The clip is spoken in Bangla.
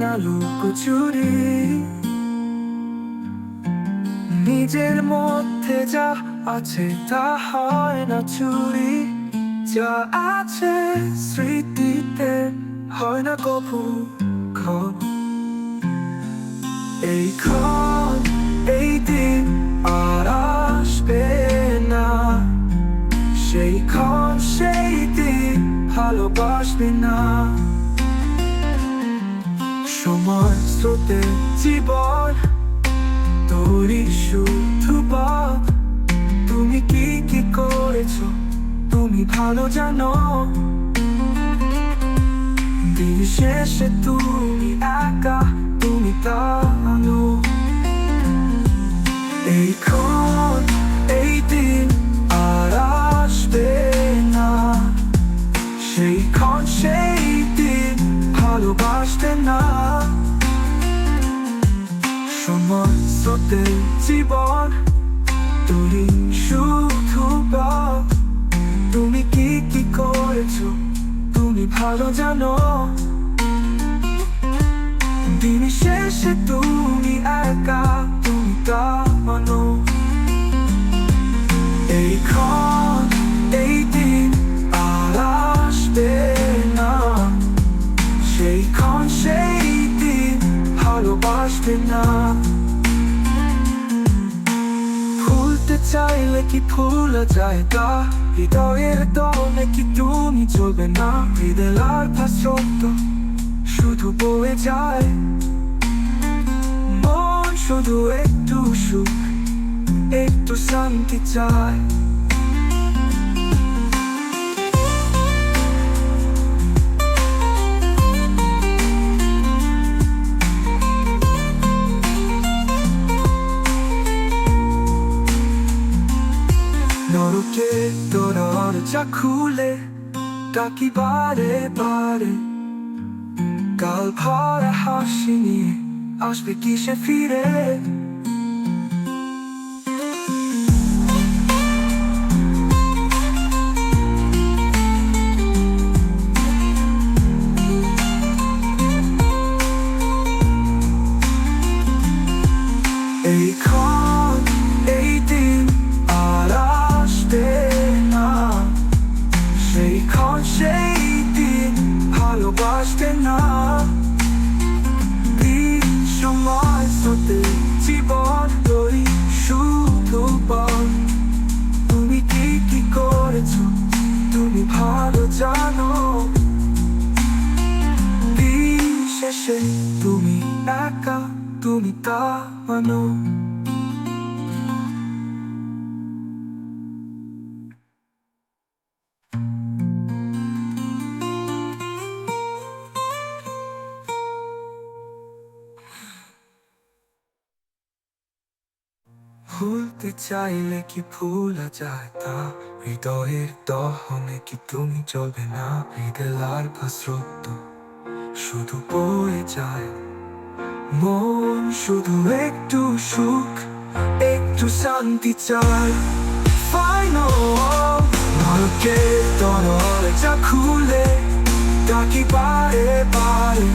না লুকোচুরি। নিজের মধ্যে যা আছে তা হয় না চুরি। যা আছে স্মৃতিতে হয় না কবু ক্ষণ। এই ক্ষণ এই দিন আর আসবে না। সেই ক্ষণ সেই দিন ভালোবাসবে না। সময় স্রোতে জীবন তৈরি শুধু পথ। তুমি কি কি করেছো তুমি ভালো জানো। দিন শেষে তুমি একা, তুমি তা জানো। এই ক্ষণ এই দিন আর আসবে না। সেই ক্ষণ সেই দিন ভালোবাসবে না। সময় স্রোতে জীবন তৈরি শুধু পথ। তুমি কি কি করেছো তুমি ভালো জানো। দিন শেষে তুমি একা, তুমি তা মানো। এই ক্ষণ এই দিন আর আসবে না। সেই ক্ষণ সেই দিন ভালোবাসবে না। ভুলতে চাইলে কি ভুলা যায় তা। হৃদয়ের দলে কি তুমি চলবে না। হৃদয়ের ভাস্রত শুধু বয়ে যায়। মন শুধু একটু সুখ একটু শান্তি চায়। নরকে দরজা খুলে ডাকি বারে বারে। কাল ভরা হাসি নিয়ে আসবে কি সে ফিরে। এই ক্ষণ এই দিন আর আসবে না। সেই ক্ষণ সেই দিন ভালোবাসবে না। দিন সময় স্রোতে জীবন তৈরি শুধু পথ। তুমি কি কি করেছো তুমি ভালো জানো। দিন শেষে তুমি একা, তুমি তা মানো। ভুলতে চাইলে কি ভুলা যায় তা। হৃদয়ের দহনে কি তুমি চলবে না। হৃদয়ের ভাস্রত শুধু বয়ে যায়। মন শুধু একটু সুখ একটু শান্তি চায়। ফাইনাল নরকে দরজা খুলে ডাকি বারে বারে।